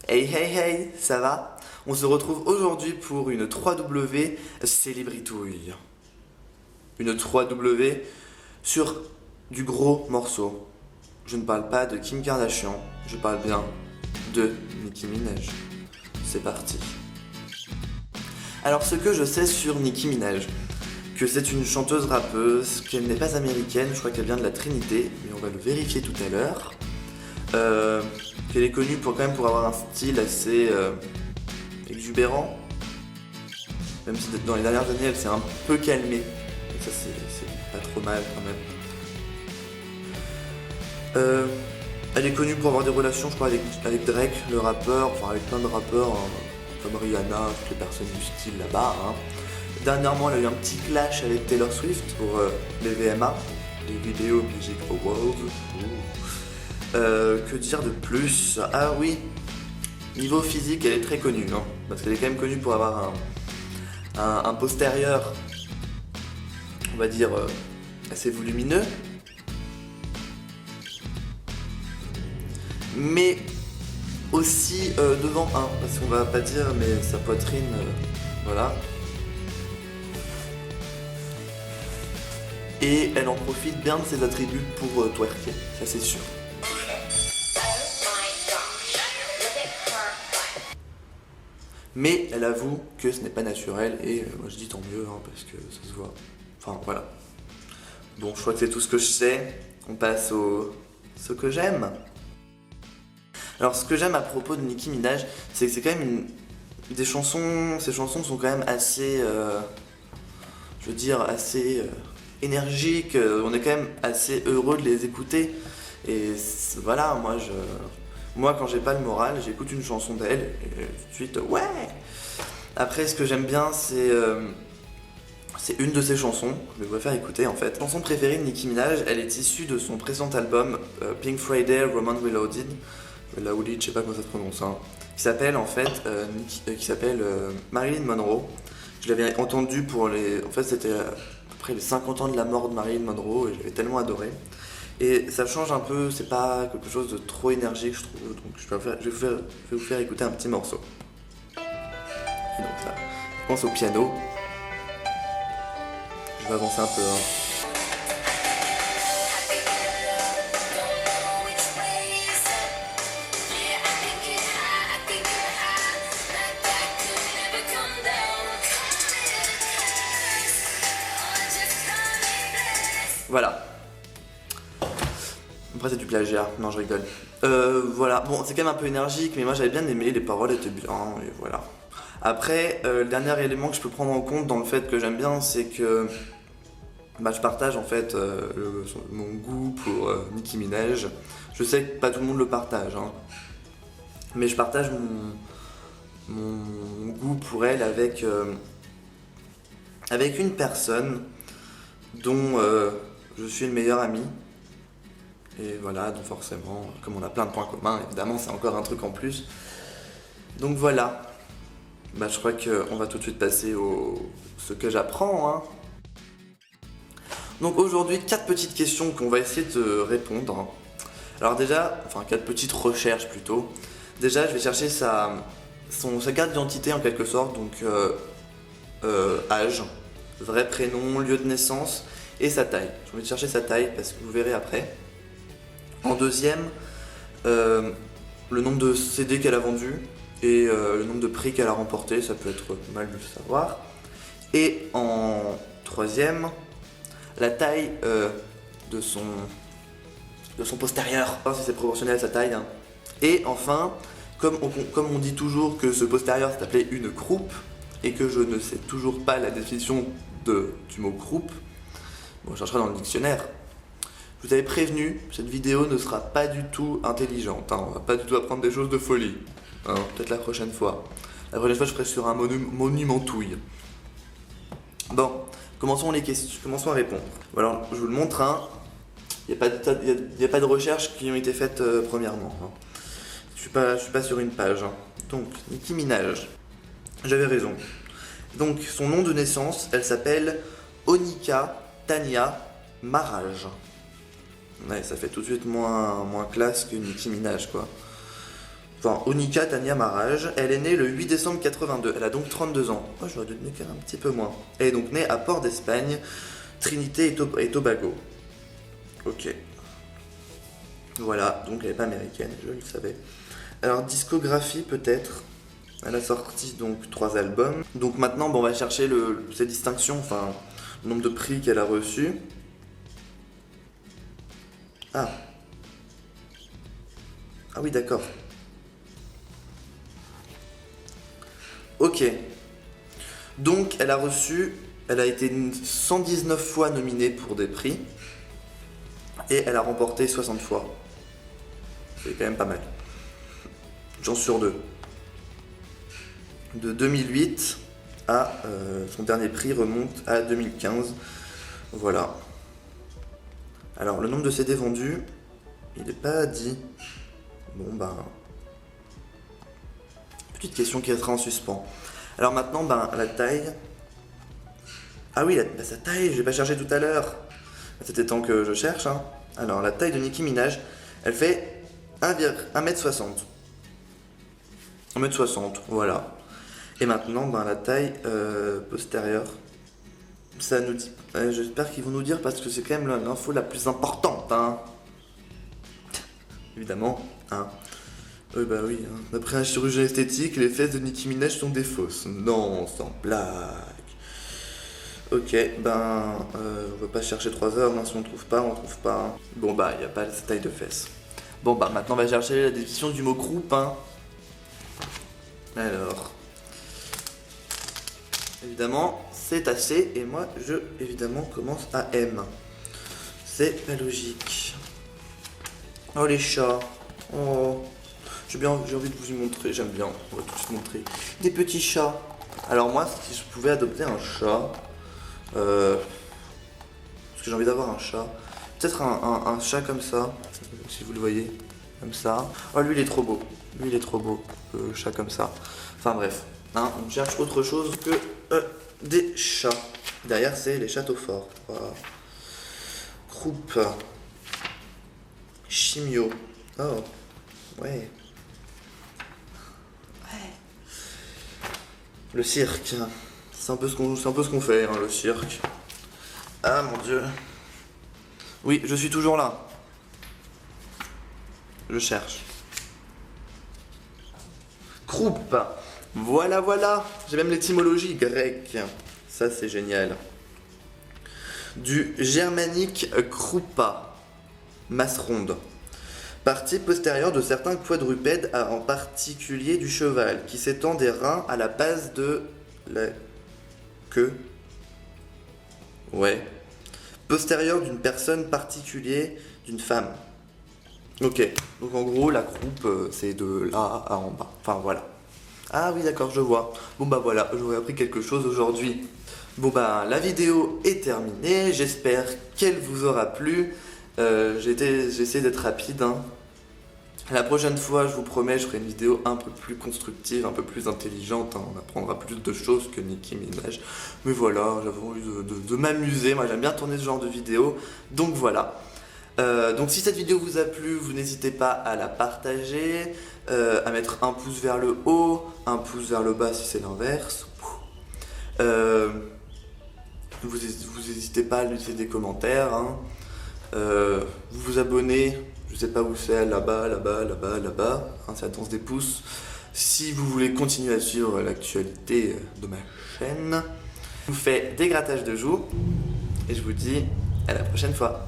Hey hey hey, ça va? On se retrouve aujourd'hui pour une 3W célébritouille. Une 3W sur du gros morceau. Je ne parle pas de Kim Kardashian, je parle bien de Nicki Minaj. C'est parti. Alors ce que je sais sur Nicki Minaj, que c'est une chanteuse rappeuse, qu'elle n'est pas américaine, je crois qu'elle vient de la Trinité, mais on va le vérifier tout à l'heure. Qu'elle est connue pour avoir un style assez exubérant, même si dans les dernières années elle s'est un peu calmée, et ça c'est pas trop mal quand même. Elle est connue pour avoir des relations, je crois, avec Drake, le rappeur, enfin avec plein de rappeurs, hein, comme Rihanna, toutes les personnes du style là-bas. Hein. Dernièrement, elle a eu un petit clash avec Taylor Swift pour les VMA, les Video Music Awards. Que dire de plus? Ah oui, niveau physique, elle est très connue, hein, parce qu'elle est quand même connue pour avoir un postérieur, on va dire, assez volumineux. Mais aussi devant parce qu'on va pas dire, mais sa poitrine, voilà. Et elle en profite bien de ses attributs pour twerker, ça c'est sûr. Mais elle avoue que ce n'est pas naturel et moi je dis tant mieux hein, parce que ça se voit. Enfin voilà. Bon, je crois que c'est tout ce que je sais. On passe au ce que j'aime. Alors ce que j'aime à propos de Nicki Minaj, c'est que c'est quand même des chansons. Ces chansons sont quand même assez, je veux dire, assez énergiques. On est quand même assez heureux de les écouter. Et voilà, moi, quand j'ai pas le moral, j'écoute une chanson d'elle et tout de suite, ouais. Après, ce que j'aime bien, c'est une de ses chansons, je vais vous faire écouter en fait. La chanson préférée de Nicki Minaj, elle est issue de son précédent album, Pink Friday, Roman Reloaded, je sais pas comment ça se prononce, hein, qui s'appelle en fait, Marilyn Monroe. Je l'avais entendu en fait, c'était après les 50 ans de la mort de Marilyn Monroe et je l'avais tellement adoré. Et ça change un peu, c'est pas quelque chose de trop énergique je trouve, donc je vais vous faire écouter un petit morceau. Et donc ça, je pense au piano. Je vais avancer un peu. Hein. Voilà. Après c'est du plagiat, non je rigole. Voilà, bon c'est quand même un peu énergique, mais moi j'avais bien aimé, les paroles étaient bien, et voilà. Après, le dernier élément que je peux prendre en compte dans le fait que j'aime bien, c'est que je partage en fait mon goût pour Nicki Minaj. Je sais que pas tout le monde le partage, hein, mais je partage mon goût pour elle avec une personne dont je suis le meilleur ami. Et voilà, donc forcément, comme on a plein de points communs, évidemment c'est encore un truc en plus. Donc voilà, je crois qu'on va tout de suite passer au ce que j'apprends. Hein. Donc aujourd'hui, 4 petites questions qu'on va essayer de répondre. Alors déjà, 4 petites recherches plutôt. Déjà, je vais chercher sa carte d'identité en quelque sorte, donc âge, vrai prénom, lieu de naissance et sa taille. Je vais chercher sa taille parce que vous verrez après. En deuxième, le nombre de CD qu'elle a vendu et le nombre de prix qu'elle a remporté, ça peut être pas mal de le savoir. Et en troisième, la taille de son postérieur, si c'est proportionnel à sa taille. Hein. Et enfin, comme on dit toujours que ce postérieur s'appelait une croupe et que je ne sais toujours pas la définition du mot croupe, bon, je chercherai dans le dictionnaire. Je vous avais prévenu, cette vidéo ne sera pas du tout intelligente, hein, on va pas du tout apprendre des choses de folie, hein, peut-être la prochaine fois. La prochaine fois je ferai sur un monumentouille. Bon, commençons à répondre. Voilà, je vous le montre, hein. Il n'y a pas de recherches qui ont été faites premièrement. Hein. Je suis pas sur une page. Hein. Donc, Nicki Minaj, j'avais raison. Donc, son nom de naissance, elle s'appelle Onika Tanya Maraj. Ouais, ça fait tout de suite moins classe que Nicki Minaj, quoi. Enfin, Onika Tania Maraj, elle est née le 8 décembre 82, elle a donc 32 ans. Oh, j'aurais dû donner un petit peu moins. Elle est donc née à Port d'Espagne, Trinité et Tobago. Ok. Voilà, donc elle n'est pas américaine, je le savais. Alors, discographie peut-être. Elle a sorti donc 3 albums. Donc maintenant, bon, on va chercher ses distinctions, enfin, le nombre de prix qu'elle a reçus. Ah. Ah oui, d'accord. Ok. Donc, elle a été 119 fois nominée pour des prix. Et elle a remporté 60 fois. C'est quand même pas mal. Chance sur 2. De 2008 à son dernier prix remonte à 2015. Voilà. Alors, le nombre de CD vendus, il n'est pas dit. Bon, ben. Petite question qui restera en suspens. Alors maintenant, ben, la taille. Ah oui, sa taille, je l'ai pas cherché tout à l'heure. C'était temps que je cherche. Hein. Alors, la taille de Nicki Minaj, elle fait 1m60. 1m60, voilà. Et maintenant, ben, la taille postérieure. Ça nous dit. J'espère qu'ils vont nous dire parce que c'est quand même l'info la plus importante. Hein. Évidemment. Hein. Bah oui, hein. D'après un chirurgien esthétique, les fesses de Nicki Minaj sont des fausses. Non, sans blague. Ok, ben, on va pas chercher 3 heures, hein. Si on trouve pas, on trouve pas. Hein. Bon bah, il n'y a pas cette taille de fesses. Bon bah, maintenant on va chercher la définition du mot groupe. Hein. Alors, évidemment, c'est assez, et moi, évidemment, commence à M. C'est pas logique. Oh, les chats. Oh. J'ai envie de vous y montrer, j'aime bien, on va tous montrer. Des petits chats. Alors moi, si je pouvais adopter un chat, parce que j'ai envie d'avoir un chat, peut-être un chat comme ça, si vous le voyez, comme ça. Oh, lui il est trop beau, le chat comme ça. Enfin bref, hein, on cherche autre chose que des chats. Derrière c'est les châteaux forts. Voilà. Croupe. Chimio. Oh, ouais. Le cirque, c'est un peu ce qu'on fait, hein, le cirque. Ah mon dieu. Oui, je suis toujours là. Je cherche. Croupe. Voilà, voilà. J'ai même l'étymologie grecque. Ça, c'est génial. Du germanique croupa, masse ronde. Partie postérieure de certains quadrupèdes, en particulier du cheval, qui s'étend des reins à la base de la queue. Ouais. Postérieure d'une personne particulière, d'une femme. Ok. Donc en gros, la croupe, c'est de là à en bas. Enfin voilà. Ah oui, d'accord, je vois. Bon bah voilà, j'aurais appris quelque chose aujourd'hui. Bon bah, la vidéo est terminée. J'espère qu'elle vous aura plu. J'ai essayé d'être rapide. Hein. La prochaine fois, je vous promets, je ferai une vidéo un peu plus constructive, un peu plus intelligente. Hein. On apprendra plus de choses que Nicki Minaj. Mais voilà, j'avais envie de m'amuser. Moi, j'aime bien tourner ce genre de vidéo. Donc voilà. Donc si cette vidéo vous a plu, vous n'hésitez pas à la partager, à mettre un pouce vers le haut, un pouce vers le bas si c'est l'inverse. Vous n'hésitez pas à laisser des commentaires. Hein. Vous vous abonnez, je sais pas où c'est, là-bas, là-bas, là-bas, là-bas. Hein, c'est la danse des pouces. Si vous voulez continuer à suivre l'actualité de ma chaîne, je vous fais des grattages de joues et je vous dis à la prochaine fois.